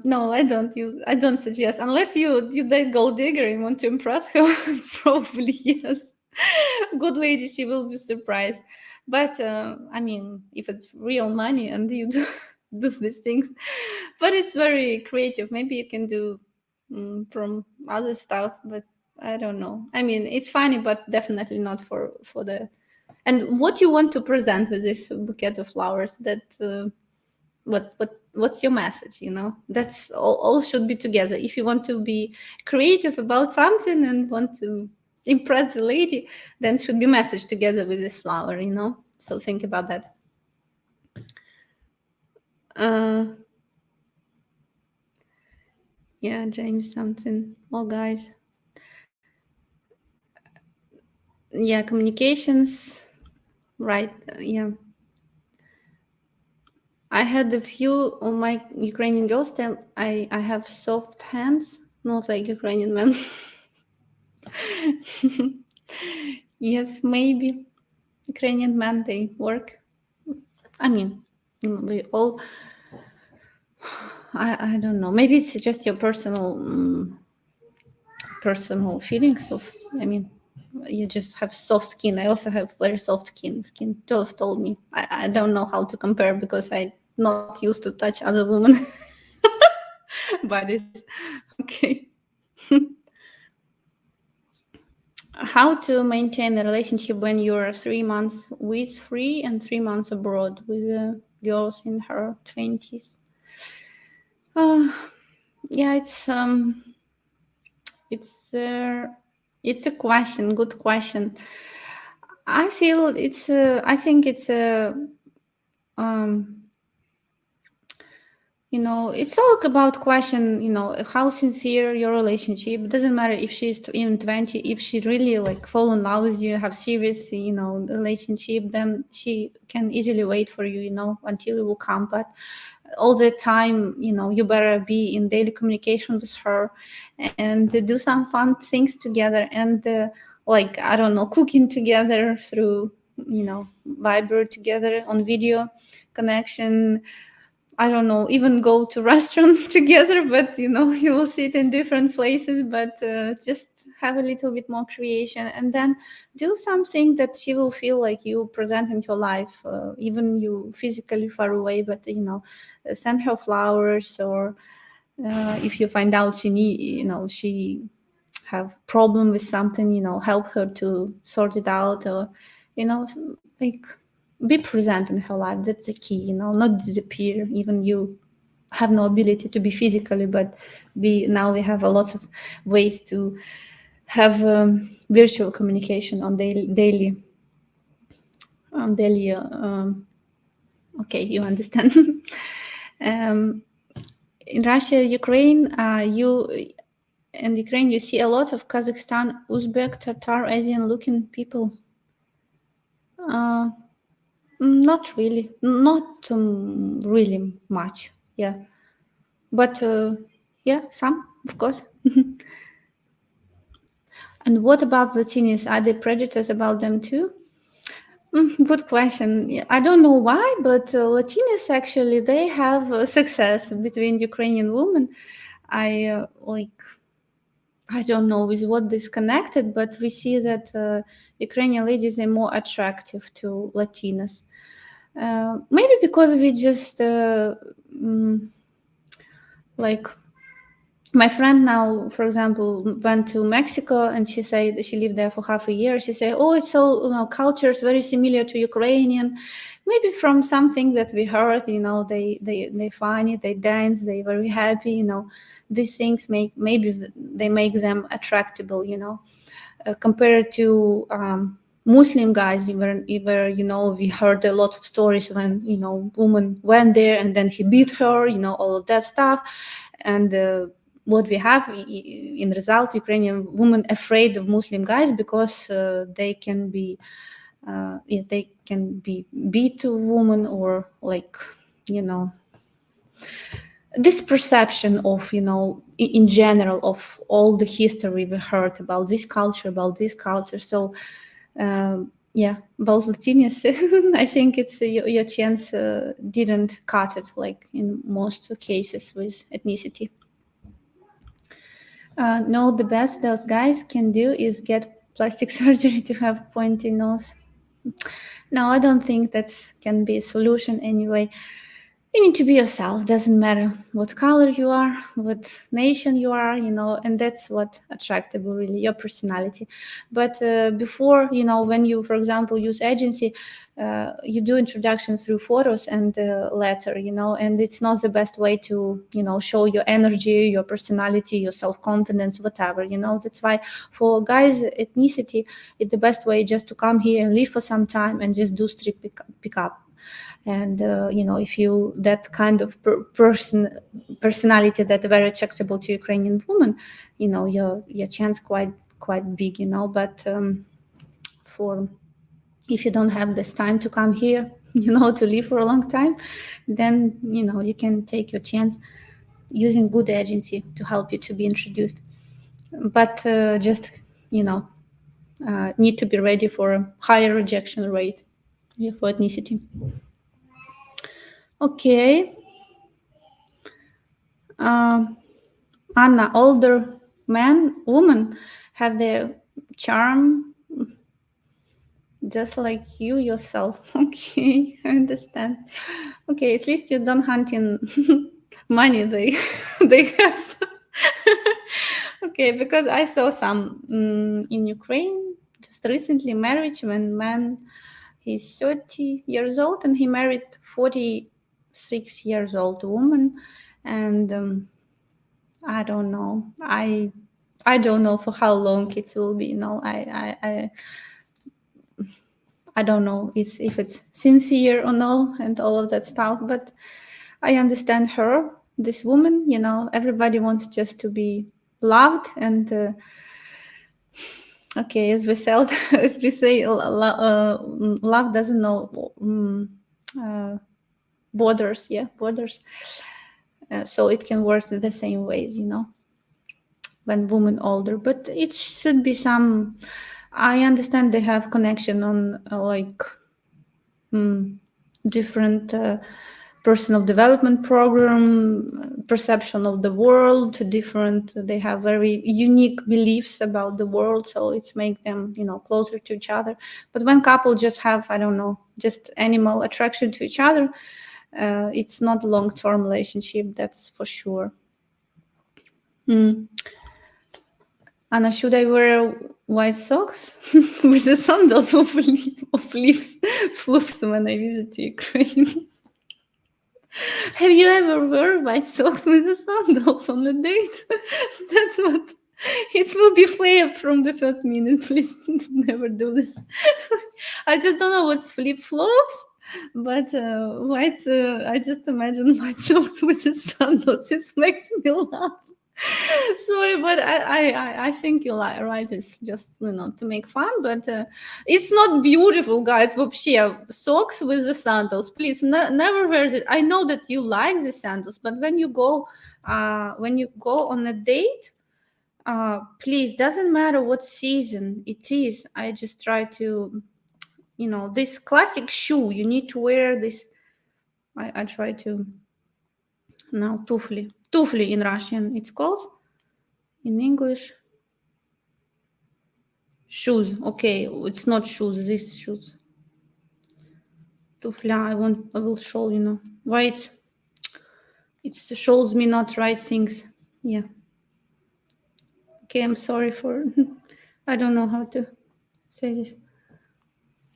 No, I don't suggest, unless you date gold digger and want to impress her. Probably yes. Good lady, she will be surprised. But I mean, if it's real money and you do these things, but it's very creative. Maybe you can do from other stuff, but I don't know. I mean, it's funny, but definitely not for the. And what you want to present with this bouquet of flowers? That what's your message? That's all should be together. If you want to be creative about something and want to impress the lady, then should be message together with this flower. So think about that. Yeah, James something. Oh, guys. Yeah, communications. Right. Yeah. I had a few of my Ukrainian girls tell I have soft hands, not like Ukrainian men. Yes, maybe Ukrainian men, they work. I mean, we all. I don't know. Maybe it's just your personal feelings of. I mean, you just have soft skin. I also have very soft skin. Just told me. I don't know how to compare because I not used to touch other women bodies. Okay. How to maintain a relationship when you're 3 months with free and 3 months abroad with girls in her 20s? Yeah, it's a question, good question. I feel I think it's a um, it's all about question, how sincere your relationship. It doesn't matter if she's even 20, if she really like fall in love with you, have serious, relationship, then she can easily wait for you, until you will come. But all the time, you better be in daily communication with her and do some fun things together and like, I don't know, cooking together through, Viber together on video connection. I don't know, even go to restaurant together, but you will sit in different places, but just have a little bit more creation and then do something that she will feel like you present in her life, even you physically far away, but send her flowers, or if you find out she have problem with something, help her to sort it out, or you know like be present in her life. That's the key, not disappear. Even you have no ability to be physically, but now we have a lot of ways to have virtual communication on daily okay, you understand. um, in Russia, Ukraine, you see a lot of Kazakhstan, Uzbek, Tatar, Asian looking people. Not really, not really much. Yeah, but yeah, some, of course. And what about Latinos? Are they prejudiced about them too? Good question. Yeah, I don't know why, but Latinos actually, they have success between Ukrainian women. I don't know with what this connected, but we see that Ukrainian ladies are more attractive to Latinas. Maybe because we just like, my friend now, for example, went to Mexico, and she said she lived there for half a year. She said, "Oh, it's so culture is very similar to Ukrainian." Maybe from something that we heard, they find it, they dance, they very happy. These things make them attractable. Compared to Muslim guys, where we heard a lot of stories when woman went there and then he beat her, all of that stuff, and what we have in result, Ukrainian women afraid of Muslim guys because they can be beat a woman, or like this perception of in general of all the history we heard about this culture. So yeah, about Latinos, I think it's your chance didn't cut it like in most cases with ethnicity. No, the best those guys can do is get plastic surgery to have pointy nose. No, I don't think that can be a solution anyway. You need to be yourself. Doesn't matter what color you are, what nation you are, and that's what attractable, really, your personality. But before, when you, for example, use agency, you do introduction through photos and letter, and it's not the best way to, show your energy, your personality, your self-confidence, whatever, That's why for guys, ethnicity, it's the best way just to come here and live for some time and just do street pick up. And if you that kind of personality that very acceptable to Ukrainian woman, your chance quite big, but for if you don't have this time to come here, to live for a long time, then you can take your chance using good agency to help you to be introduced. But just need to be ready for a higher rejection rate for ethnicity. Okay. Anna, older women have their charm just like you yourself. Okay, I understand. Okay, at least you don't hunt in money they they have. Okay, because I saw some in Ukraine just recently marriage when man he's 30 years old and he married 46 years old woman, and I don't know. I don't know for how long it will be. I don't know if it's sincere or no and all of that stuff. But I understand her, this woman. Everybody wants just to be loved and. Okay, as we said, as we say, love doesn't know borders. Yeah, borders. So it can work in the same ways, when women older. But it should be some. I understand they have connection on different personal development program, perception of the world, different. They have very unique beliefs about the world, so it's make them closer to each other. But when couple just have, I don't know, just animal attraction to each other, it's not a long-term relationship, that's for sure. Anna, should I wear white socks with the sandals of leaves floofs when I visit Ukraine? Have you ever wear white socks with the sandals on a date? That's what it will be fair from the first minute. Please never do this. I just don't know what's flip flops, but white. I just imagine white socks with the sandals. It makes me laugh. Sorry, but I think you're right. It's just to make fun, but it's not beautiful, guys. Вообще, socks with the sandals. Please never wear it. I know that you like the sandals, but when you go on a date, please, doesn't matter what season it is. I just try to, this classic shoe. You need to wear this. I try to now туфли in Russian. It's called. In English, shoes. Okay, it's not shoes. These shoes. Туфля. I will show why it shows me not right things. Yeah. Okay, I'm sorry for. I don't know how to say this.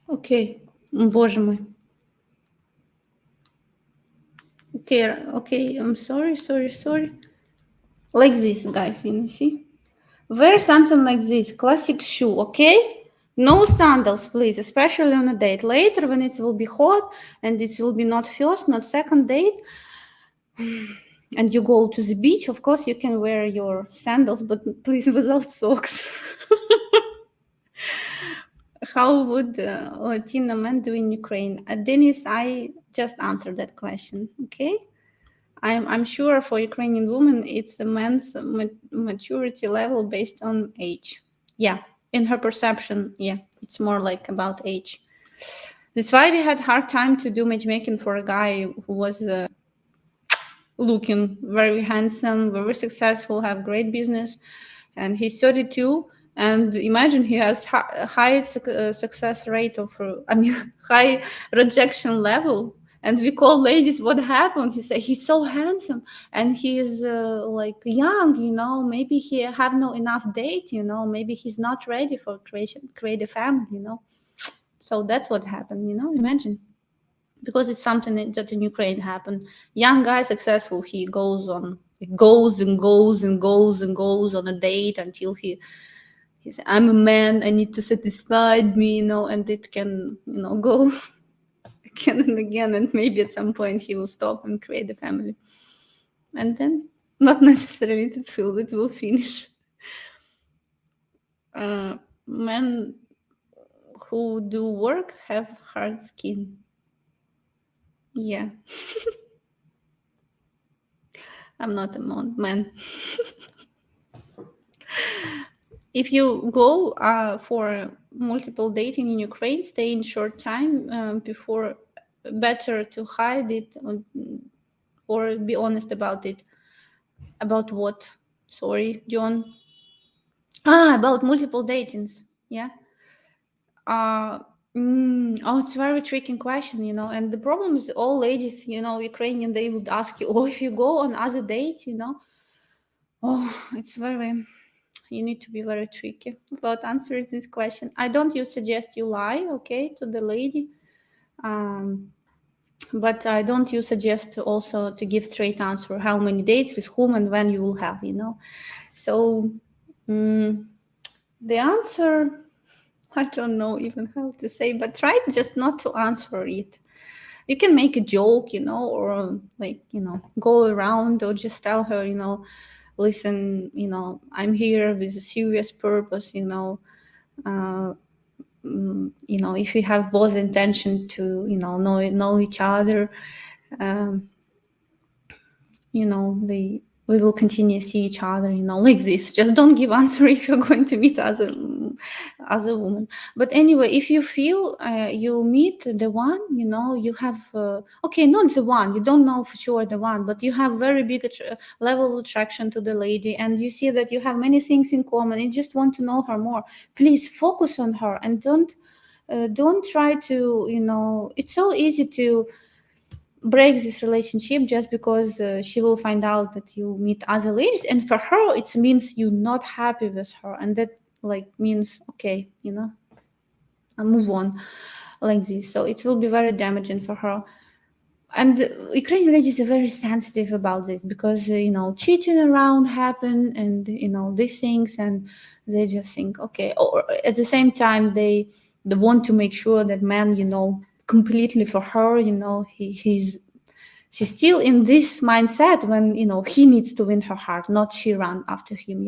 Okay, боже мой. Okay. I'm sorry. Like this, guys. See. Wear something like this, classic shoe, okay? No sandals, please, especially on a date. Later, when it will be hot and it will be not first, not second date, and you go to the beach, of course, you can wear your sandals, but please without socks. How would Latino men do in Ukraine? Dennis, I just answered that question, okay? I'm sure for Ukrainian women, it's a man's maturity level based on age. Yeah, in her perception, yeah, it's more like about age. That's why we had hard time to do matchmaking for a guy who was looking very handsome, very successful, have great business, and he's 32. And imagine he has high success rate of, high rejection level. And we call ladies, what happened? He said, he's so handsome and he's like young, maybe he have no enough date, maybe he's not ready for create a family, So that's what happened, imagine. Because it's something that in Ukraine happened. Young guy successful, he goes on on a date until he says, I'm a man, I need to satisfy me, and it can, go again and again, and maybe at some point he will stop and create a family. And then not necessarily it will finish. Men who do work have hard skin. Yeah. I'm not a man. If you go for multiple dating in Ukraine, stay in short time before, better to hide it or be honest about it. About what? Sorry, John. About multiple datings. Yeah. Oh, it's a very tricky question, and the problem is all ladies, Ukrainian, they would ask you, oh, if you go on other dates, oh, you need to be very tricky about answering this question. I don't suggest you lie, okay, to the lady, but I don't suggest also to give straight answer how many dates with whom and when you will have, So the answer, I don't know even how to say, but try just not to answer it. You can make a joke, or go around or just tell her, listen, I'm here with a serious purpose, if you have both intention to, know each other, we will continue to see each other, like this. Just don't give answer if you're going to meet other woman. But anyway, if you feel you meet the one, you have okay, not the one, you don't know for sure the one, but you have very big level of attraction to the lady, and you see that you have many things in common, you just want to know her more. Please focus on her and don't try to, it's so easy to break this relationship just because she will find out that you meet other ladies, and for her it means you're not happy with her, and that means okay, I move on like this. So it will be very damaging for her. And Ukrainian ladies are very sensitive about this because cheating around happen, and these things, and they just think okay. Or at the same time they want to make sure that man completely for her, she's still in this mindset when he needs to win her heart, not she run after him.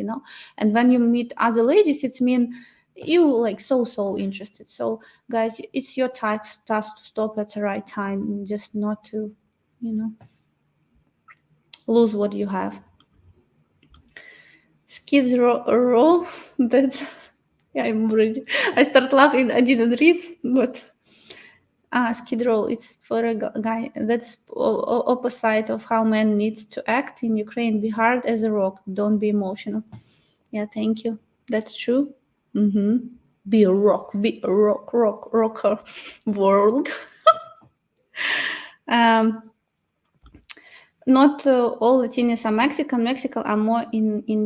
And when you meet other ladies, it's mean you so interested. So guys, it's your task to stop at the right time and just not to lose what you have. Skid Row that yeah, I start laughing. I didn't read, but Skid Row, it's for a guy. That's opposite of how man needs to act in Ukraine. Be hard as a rock. Don't be emotional. Yeah, thank you. That's true. Be a rock. Be a rocker. World. Not all Latinos are Mexican. Mexican are more indigenous,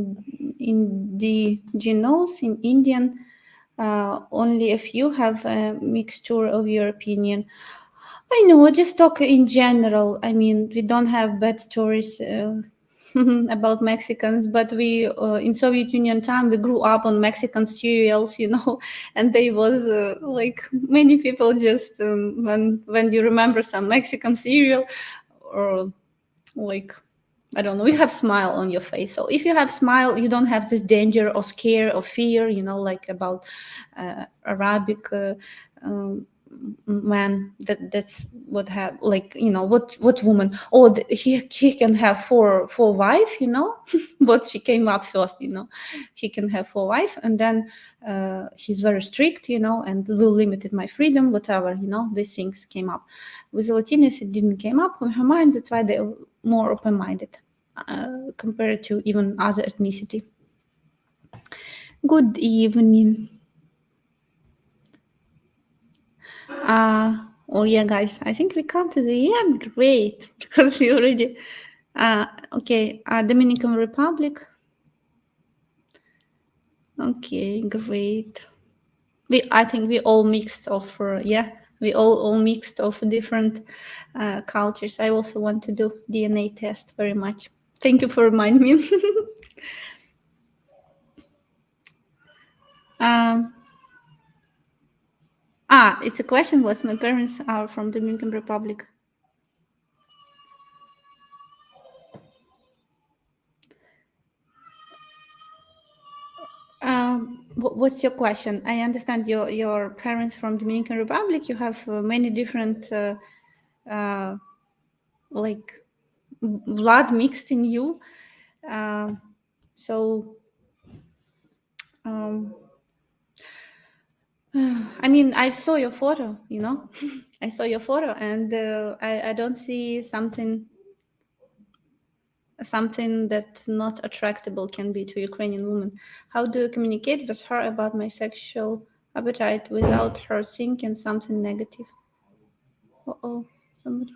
in Indian. Only a few have a mixture of European. I know, just talk in general. I mean, we don't have bad stories about Mexicans, but we in Soviet Union time we grew up on Mexican cereals, and they was many people just when you remember some Mexican cereal, or I don't know, you have smile on your face. So if you have smile, you don't have this danger or scare or fear, about Arabic man. That's what have what woman. Oh, he can have four wife, but she came up first, he can have four wife, and then he's very strict, and will limited my freedom, whatever, these things came up. With the Latinos, it didn't came up in her mind. That's why they're more open-minded compared to even other ethnicity. Good evening. Oh yeah, guys, I think we come to the end. Great, because we already okay. Dominican Republic. Okay, great. I think we all mixed of we all mixed of different cultures. I also want to do DNA test very much. Thank you for reminding me. It's a question. Was my parents are from Dominican Republic? What's your question? I understand your parents from Dominican Republic. You have many different blood mixed in you. So I mean, I saw your photo. I saw your photo, and I don't see something that not attractable can be to Ukrainian woman. How do you communicate with her about my sexual appetite without her thinking something negative. Uh-oh, somebody.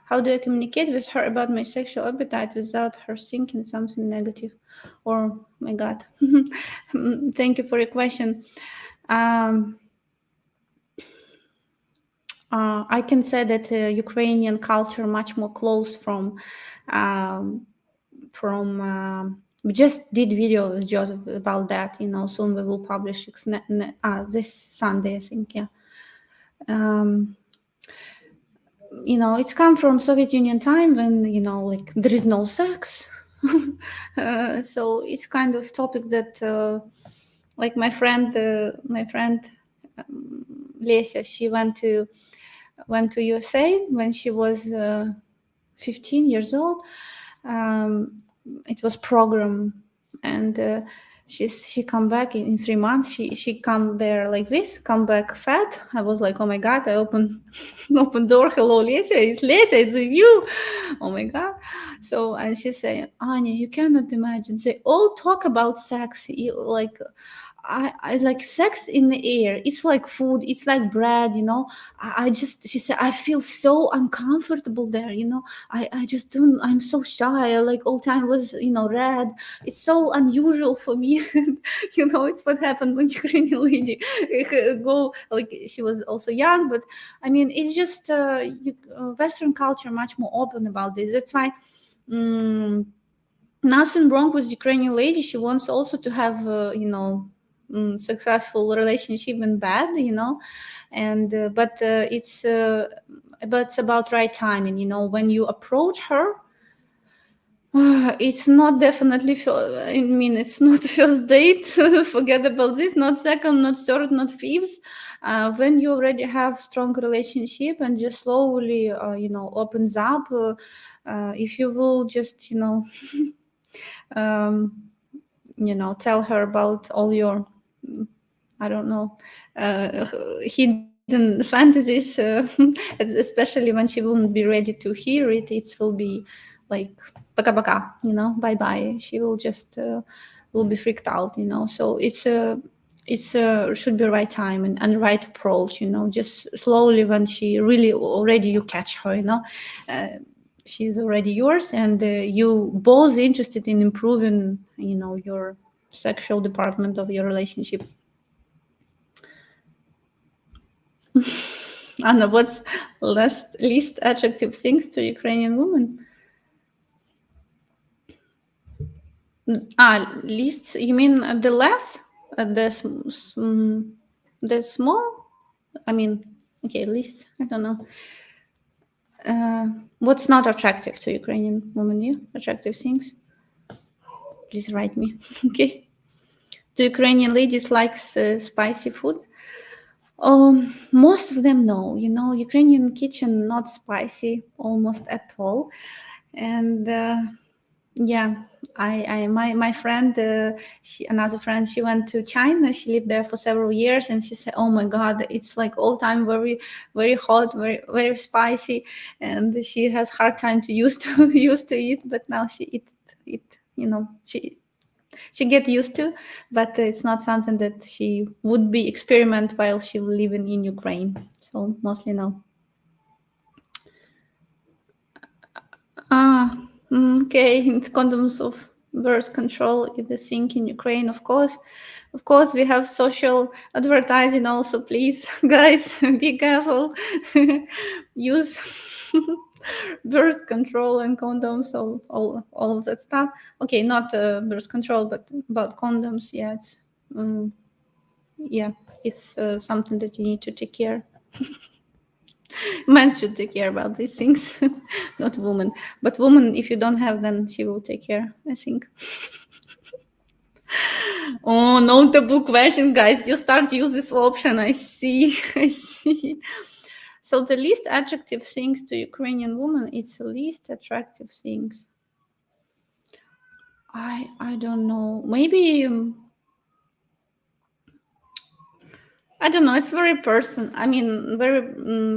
How do I communicate with her about my sexual appetite without her thinking something negative? Or, my God. Thank you for your question. I can say that Ukrainian culture much more close we just did video with Joseph about that. Soon we will publish this Sunday, I think. Yeah. It's come from Soviet Union time when like there is no sex. So it's kind of topic that like my friend Lesia, she went to USA when she was 15 years old. It was program, and she come back in 3 months. She come there like this, come back fat. I was like, oh my God! I open door. Hello, Lesia. It's Lesia. It's you. Oh my God! So, and she said, Anya, you cannot imagine. They all talk about sex. Like I like sex in the air. It's like food. It's like bread. She said, I feel so uncomfortable there. I just don't. I'm so shy. Like all time was red. It's so unusual for me. It's what happened when Ukrainian lady go. Like she was also young, but I mean, it's just Western culture much more open about this. That's why. Nothing wrong with Ukrainian lady. She wants also to have successful relationship and bad, and but it's about right timing. When you approach her, it's not definitely. I mean, it's not first date. Forget about this. Not second, not third, not fifth. When you already have strong relationship and just slowly, opens up. If you will just, tell her about all your, I don't know, hidden fantasies, especially when she won't be ready to hear it. It will be like baka baka, bye bye. She will just will be freaked out, So it's should be right time and right approach, just slowly when she really already you catch her, she's already yours, and you both interested in improving your sexual department of your relationship. Anna, what's least attractive things to Ukrainian women? Least, you mean the less, the small? I mean, okay, least, I don't know. What's not attractive to Ukrainian women? Attractive things? Please write me. Okay. Do Ukrainian ladies like spicy food? Most of them no. Ukrainian kitchen not spicy almost at all, and yeah, my friend, another friend, she went to China. She lived there for several years, and she said, "Oh my God, it's like all time very, very hot, very, very spicy," and she has hard time to used to eat. But now she eat it. She get used to, but it's not something that she would be experiment while she living in Ukraine. So mostly no. Okay. And condoms of birth control is the thing in Ukraine, of course. Of course, we have social advertising also. Please, guys, be careful. Use birth control and condoms, all of that stuff. Okay, not birth control, but about condoms. Yeah, it's something that you need to take care. Men should take care about these things, not women. But woman, if you don't have, then she will take care, I think. Oh, no taboo question, guys. You start use this option. I see. I see. So the least attractive things to Ukrainian woman, it's the least attractive things. I don't know. Maybe I don't know. It's very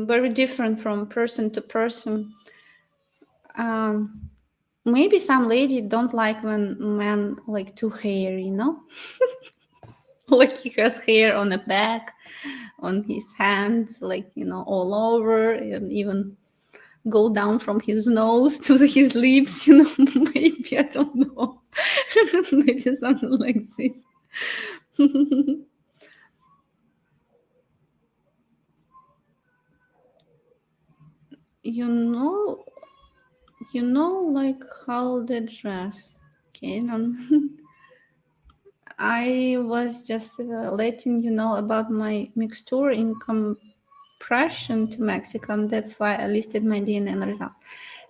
very different from person to person. Maybe some lady don't like when men like too hair, like he has hair on the back on his hands, like, all over, and even go down from his nose to his lips, maybe, I don't know. Maybe something like this. you know like how the dress. Okay, I was just letting you know about my mixture in compression to Mexican. That's why I listed my DNA result.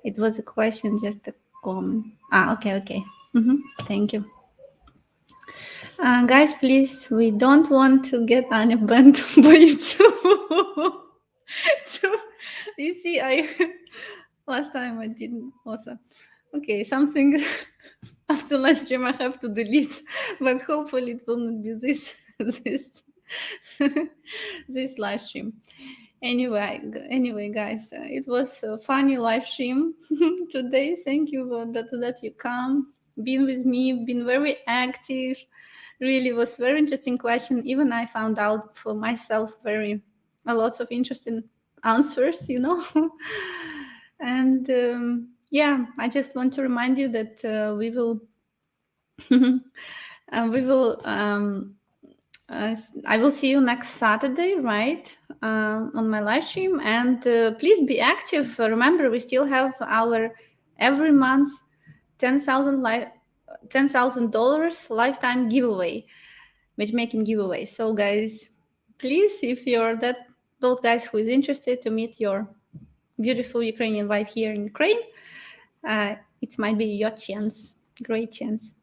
It was a question, just a comment. Okay. Thank you. Guys, please, we don't want to get unbanned by YouTube. So, you see, last time I didn't also. Okay, something after live stream I have to delete, but hopefully it will not be this this live stream. Anyway, guys, it was a funny live stream today. Thank you that you come, been with me, been very active. Really was very interesting question. Even I found out for myself a lot of interesting answers, And I just want to remind you that we will I will see you next Saturday, right, on my live stream. And please be active. Remember, we still have our every month $10,000 lifetime giveaway, matchmaking giveaway. So, guys, please, if you're those guys who is interested to meet your beautiful Ukrainian wife here in Ukraine, it might be your chance. Great chance.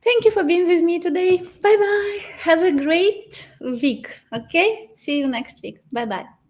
Thank you for being with me today. Bye-bye. Have a great week. Okay? See you next week. Bye-bye.